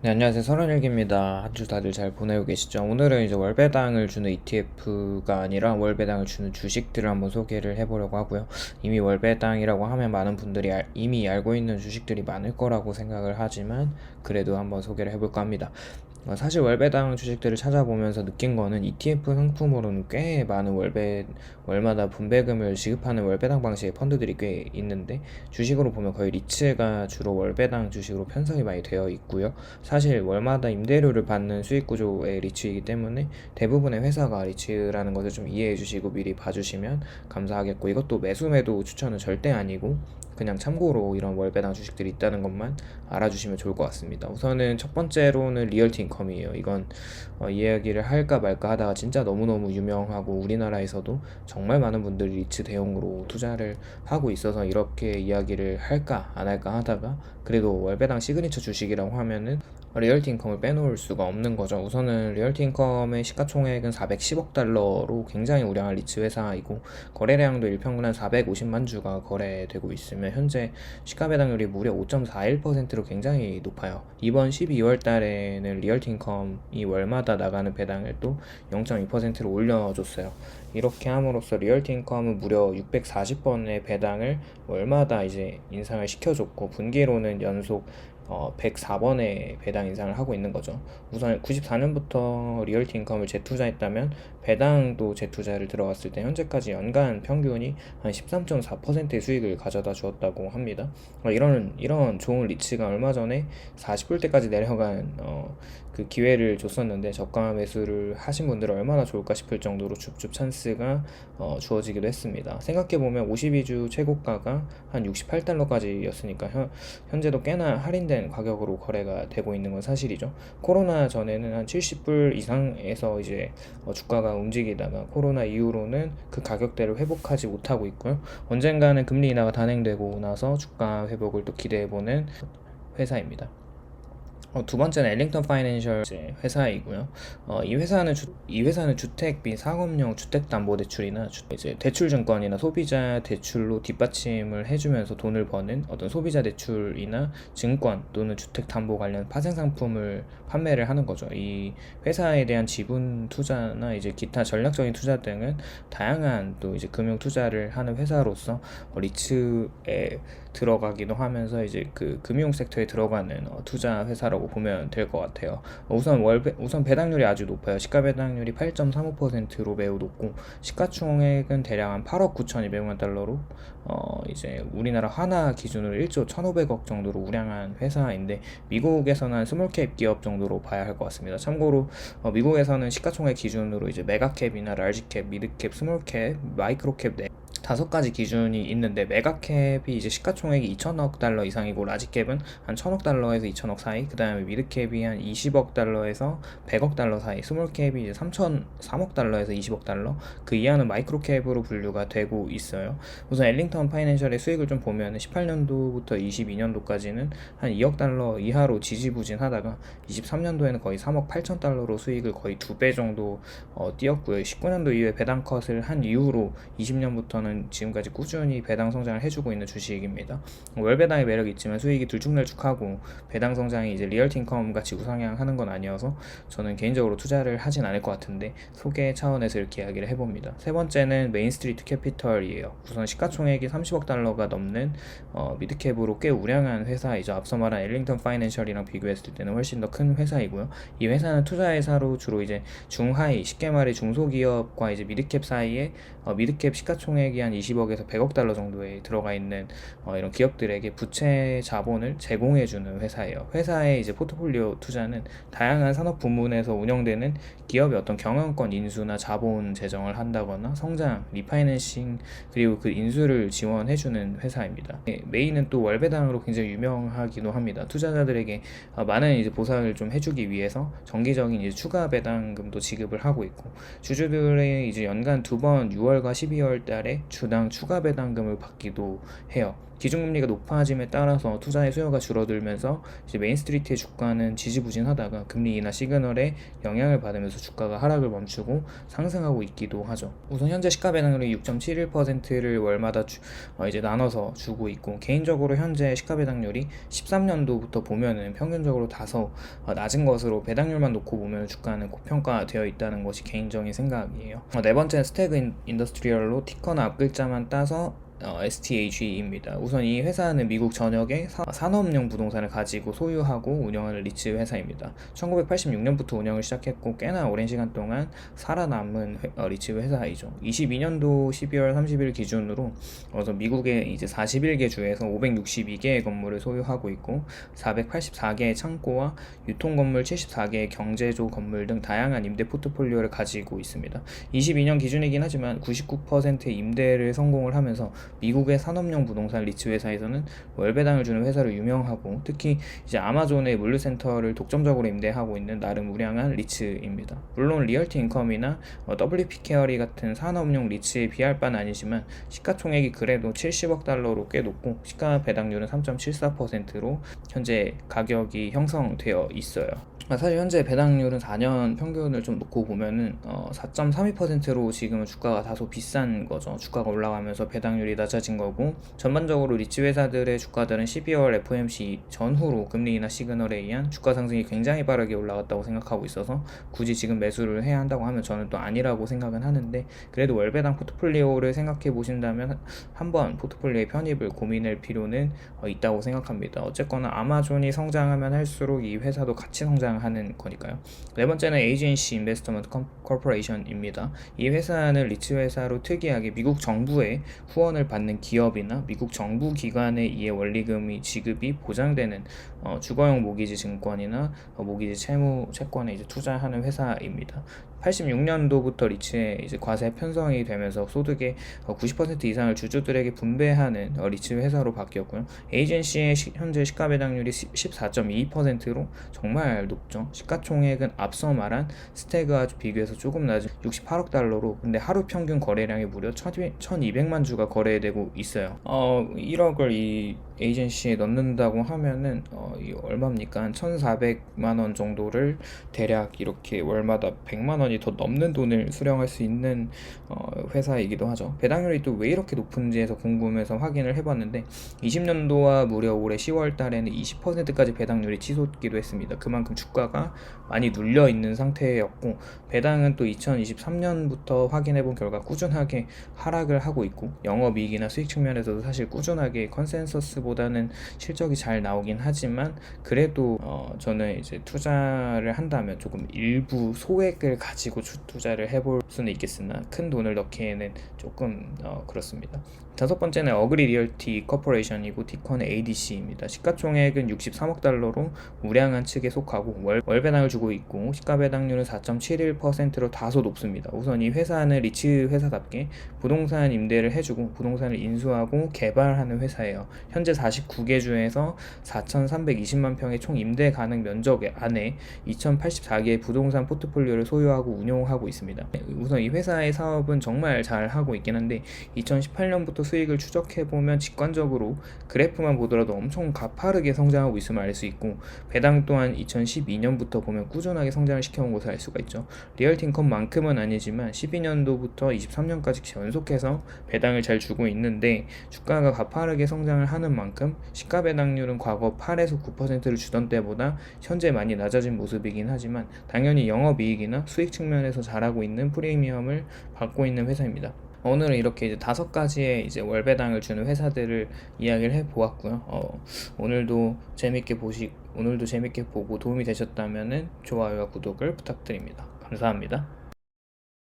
네, 안녕하세요. 서른일기입니다. 한 주 다들 잘 보내고 계시죠? 오늘은 이제 월배당을 주는 ETF가 아니라 월배당을 주는 주식들을 한번 소개를 해보려고 하고요. 이미 월배당이라고 하면 많은 분들이 이미 알고 있는 주식들이 많을 거라고 생각을 하지만 그래도 한번 소개를 해볼까 합니다. 사실 월배당 주식들을 찾아보면서 느낀 거는 ETF 상품으로는 꽤 많은 월마다 분배금을 지급하는 월배당 방식의 펀드들이 꽤 있는데, 주식으로 보면 거의 리츠가 주로 월배당 주식으로 편성이 많이 되어 있고요. 사실 월마다 임대료를 받는 수익 구조의 리츠이기 때문에 대부분의 회사가 리츠라는 것을 좀 이해해 주시고 미리 봐주시면 감사하겠고, 이것도 매수 매도 추천은 절대 아니고 그냥 참고로 이런 월배당 주식들이 있다는 것만 알아주시면 좋을 것 같습니다. 우선은 첫 번째로는 리얼티 인컴이에요. 이건 이야기를 할까 말까 하다가 진짜 너무너무 유명하고 우리나라에서도 정말 많은 분들이 리츠 대용으로 투자를 하고 있어서 이렇게 이야기를 할까 안 할까 하다가, 그래도 월배당 시그니처 주식이라고 하면은 리얼티 인컴을 빼놓을 수가 없는 거죠. 우선은 리얼티 인컴의 시가총액은 410억 달러로 굉장히 우량한 리츠 회사이고, 거래량도 일평균 한 450만 주가 거래되고 있으며 현재 시가 배당률이 무려 5.41%로 굉장히 높아요. 이번 12월 달에는 리얼티 인컴이 월마다 나가는 배당을 또 0.2%로 올려줬어요. 이렇게 함으로써 리얼티 인컴은 무려 640번의 배당을 월마다 이제 인상을 시켜줬고, 분기로는 연속 104번의 배당 인상을 하고 있는 거죠. 우선 94년부터 리얼티 인컴을 재투자했다면 배당도 재투자를 들어갔을 때 현재까지 연간 평균이 한 13.4%의 수익을 가져다 주었다고 합니다. 이런 좋은 리츠가 얼마 전에 40불대까지 내려간 그 기회를 줬었는데, 저가 매수를 하신 분들은 얼마나 좋을까 싶을 정도로 줍줍 찬스가 주어지기도 했습니다. 생각해보면 52주 최고가가 한 68달러까지였으니까 현재도 꽤나 할인된 가격으로 거래가 되고 있는 건 사실이죠. 코로나 전에는 한 70불 이상에서 이제 주가가 움직이다가 코로나 이후로는 그 가격대를 회복하지 못하고 있고요. 언젠가는 금리 인하가 단행되고 나서 주가 회복을 또 기대해보는 회사입니다. 두 번째는 엘링턴 파이낸셜 회사이고요. 이 회사는 주택 및 상업용 주택담보대출이나 이제 대출증권이나 소비자 대출로 뒷받침을 해주면서 돈을 버는 어떤 소비자 대출이나 증권 또는 주택담보 관련 파생상품을 판매를 하는 거죠. 이 회사에 대한 지분 투자나 이제 기타 전략적인 투자 등은 다양한 또 이제 금융 투자를 하는 회사로서 리츠에 들어가기도 하면서 이제 그 금융 섹터에 들어가는 투자 회사라고 보면 될 것 같아요. 우선 배당률이 아주 높아요. 시가 배당률이 8.35%로 매우 높고, 시가총액은 대략 한 8억 9,200만 달러로 이제 우리나라 하나 기준으로 1조 1,500억 정도로 우량한 회사인데, 미국에서는 한 스몰캡 기업 정도로 봐야 할 것 같습니다. 참고로 미국에서는 시가총액 기준으로 이제 메가캡이나 라지캡, 미드캡, 스몰캡, 마이크로캡 5가지 기준이 있는데, 메가캡이 이제 시가총액이 2천억 달러 이상이고, 라지캡은 한 1천억 달러에서 2천억 사이, 그 다음에 미드캡이 한 20억 달러에서 100억 달러 사이, 스몰캡이 이제 3억 달러에서 20억 달러, 그 이하는 마이크로캡으로 분류가 되고 있어요. 우선 엘링턴 파이낸셜의 수익을 좀 보면 18년도부터 22년도까지는 한 2억 달러 이하로 지지부진하다가 23년도에는 거의 3억 8천 달러로 수익을 거의 2배 정도 띄었고요. 19년도 이후에 배당 컷을 한 이후로 20년부터는 지금까지 꾸준히 배당 성장을 해주고 있는 주식입니다. 월배당의 매력이 있지만 수익이 들쭉날쭉하고 배당 성장이 이제 리얼티 인컴 같이 우상향하는 건 아니어서 저는 개인적으로 투자를 하진 않을 것 같은데, 소개 차원에서 이렇게 이야기를 해봅니다. 세 번째는 메인스트리트 캐피털이에요. 우선 시가총액이 30억 달러가 넘는 미드캡으로 꽤 우량한 회사이죠. 앞서 말한 엘링턴 파이낸셜이랑 비교했을 때는 훨씬 더 큰 회사이고요. 이 회사는 투자회사로 주로 이제 중하이, 쉽게 말해 중소기업과 이제 미드캡 사이에 미드캡 시가총액이 한 20억에서 100억 달러 정도에 들어가 있는 이런 기업들에게 부채 자본을 제공해주는 회사예요. 회사의 이제 포트폴리오 투자는 다양한 산업 부문에서 운영되는 기업의 어떤 경영권 인수나 자본 재정을 한다거나 성장, 리파이낸싱, 그리고 그 인수를 지원해주는 회사입니다. 메인은 또 월배당으로 굉장히 유명하기도 합니다. 투자자들에게 많은 이제 보상을 좀 해주기 위해서 정기적인 이제 추가 배당금도 지급을 하고 있고, 주주들의 이제 연간 2번 6월과 12월 달에 주당 추가 배당금을 받기도 해요. 기준금리가 높아짐에 따라서 투자의 수요가 줄어들면서 이제 메인스트리트의 주가는 지지부진하다가 금리 인하 시그널에 영향을 받으면서 주가가 하락을 멈추고 상승하고 있기도 하죠. 우선 현재 시가 배당률이 6.71%를 월마다 이제 나눠서 주고 있고, 개인적으로 현재 시가 배당률이 13년도부터 보면은 평균적으로 다소 낮은 것으로 배당률만 놓고 보면 주가는 고평가되어 있다는 것이 개인적인 생각이에요. 네 번째는 스태그 인더스트리얼로 티커나 앞글자만 따서 STAG입니다. 우선 이 회사는 미국 전역의 산업용 부동산을 가지고 소유하고 운영하는 리츠 회사입니다. 1986년부터 운영을 시작했고 꽤나 오랜 시간 동안 살아남은 리츠 회사이죠. 22년도 12월 30일 기준으로 미국의 이제 41개 주에서 562개의 건물을 소유하고 있고 484개의 창고와 유통 건물 74개의 경제조 건물 등 다양한 임대 포트폴리오를 가지고 있습니다. 22년 기준이긴 하지만 99%의 임대를 성공을 하면서 미국의 산업용 부동산 리츠 회사에서는 월배당을 주는 회사로 유명하고, 특히 이제 아마존의 물류센터를 독점적으로 임대하고 있는 나름 우량한 리츠입니다. 물론 리얼티 인컴이나 WP 케어리 같은 산업용 리츠에 비할 바는 아니지만 시가총액이 그래도 70억 달러로 꽤 높고 시가 배당률은 3.74%로 현재 가격이 형성되어 있어요. 사실 현재 배당률은 4년 평균을 좀 놓고 보면은 4.32%로 지금은 주가가 다소 비싼 거죠. 주가가 올라가면서 배당률이 낮아진 거고, 전반적으로 리츠 회사들의 주가들은 12월 FOMC 전후로 금리 인하 시그널에 의한 주가 상승이 굉장히 빠르게 올라갔다고 생각하고 있어서 굳이 지금 매수를 해야 한다고 하면 저는 또 아니라고 생각은 하는데, 그래도 월배당 포트폴리오를 생각해 보신다면 한번 포트폴리오의 편입을 고민할 필요는 있다고 생각합니다. 어쨌거나 아마존이 성장하면 할수록 이 회사도 같이 성장하는 거니까요. 네 번째는 AGNC 인베스트먼트 코퍼레이션입니다. 이 회사는 리츠 회사로 특이하게 미국 정부의 후원을 받는 기업이나 미국 정부 기관에 의해 원리금이 지급이 보장되는 주거용 모기지 증권이나 모기지 채무 채권에 이제 투자하는 회사입니다. 86년도부터 리츠에 이제 과세 편성이 되면서 소득의 90% 이상을 주주들에게 분배하는 리츠 회사로 바뀌었고요. 에이전시의 현재 시가 배당률이 14.22%로 정말 높죠. 시가총액은 앞서 말한 스태그와 비교해서 조금 낮은 68억 달러로, 근데 하루 평균 거래량이 무려 1200만 주가 거래되고 있어요. 1억을 이 에이전시에 넣는다고 하면은 얼마입니까? 한 1,400만 원 정도를 대략 이렇게 월마다 100만 원이 더 넘는 돈을 수령할 수 있는 회사이기도 하죠. 배당률이 또 왜 이렇게 높은지에서 궁금해서 확인을 해봤는데 20년도와 무려 올해 10월 달에는 20%까지 배당률이 치솟기도 했습니다. 그만큼 주가가 많이 눌려 있는 상태였고, 배당은 또 2023년부터 확인해본 결과 꾸준하게 하락을 하고 있고, 영업이익이나 수익 측면에서도 사실 꾸준하게 컨센서스보다는 실적이 잘 나오긴 하지만, 그래도 저는 이제 투자를 한다면 조금 일부 소액을 가지고 투자를 해볼 수는 있겠으나 큰 돈을 넣기에는 조금 그렇습니다. 다섯 번째는 어그리 리얼티 코퍼레이션이고 티커는 ADC입니다. 시가총액은 63억 달러로 우량한 측에 속하고 월배당을 주고 있고 시가 배당률은 4.71%로 다소 높습니다. 우선 이 회사는 리츠 회사답게 부동산 임대를 해주고 부동산을 인수하고 개발하는 회사예요. 현재 49개 주에서 4,320만 평의 총 임대 가능 면적 안에 2,084개의 부동산 포트폴리오를 소유하고 운용하고 있습니다. 우선 이 회사의 사업은 정말 잘 하고 있긴 한데 2018년부터 수익을 추적해보면 직관적으로 그래프만 보더라도 엄청 가파르게 성장하고 있음을 알 수 있고, 배당 또한 2012년부터 보면 꾸준하게 성장을 시켜온 것을 알 수가 있죠. 리얼티 인컴만큼은 아니지만 12년도부터 23년까지 연속해서 배당을 잘 주고 있는데, 주가가 가파르게 성장을 하는 만큼 시가 배당률은 과거 8에서 9%를 주던 때보다 현재 많이 낮아진 모습이긴 하지만 당연히 영업이익이나 수익 측면에서 잘하고 있는 프리미엄을 받고 있는 회사입니다. 오늘은 이렇게 이제 5가지의 이제 월배당을 주는 회사들을 이야기를 해 보았고요. 오늘도 재밌게 보고 도움이 되셨다면 좋아요와 구독을 부탁드립니다. 감사합니다.